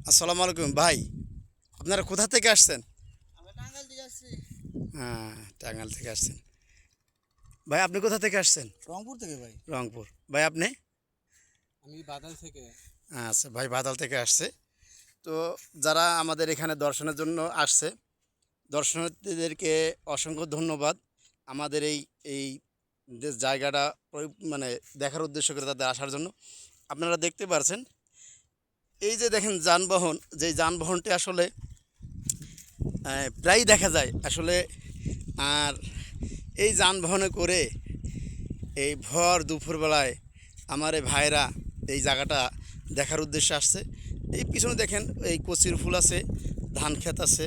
আসসালামু আলাইকুম ভাই, আপনারা কোথা থেকে আসছেন? আমরা টাঙ্গাইল থেকে আসছি। হ্যাঁ, টাঙ্গাইল থেকে আসছেন। ভাই আপনি কোথা থেকে আসছেন? রংপুর থেকে ভাই। রংপুর। ভাই আপনি? আমি বাদাল থেকে। আচ্ছা, ভাই বাদাল থেকে আসছে। তো যারা আমাদের এখানে দর্শনের জন্য আসছে, দর্শনার্থীদেরকে অসংখ্য ধন্যবাদ। আমাদের এই যে জায়গাটা মানে দেখার উদ্দেশ্য করে তাদের আসার জন্য। আপনারা দেখতে পারছেন, এই যে দেখেন যানবাহন, যেই যানবাহনটি আসলে প্রায়ই দেখা যায় আসলে। আর এই যানবাহনে করে এই ভর দুপুরবেলায় আমার এই ভাইরা এই জায়গাটা দেখার উদ্দেশ্যে আসছে। এই পিছনে দেখেন এই কচির ফুল আছে, ধান ক্ষেত আছে।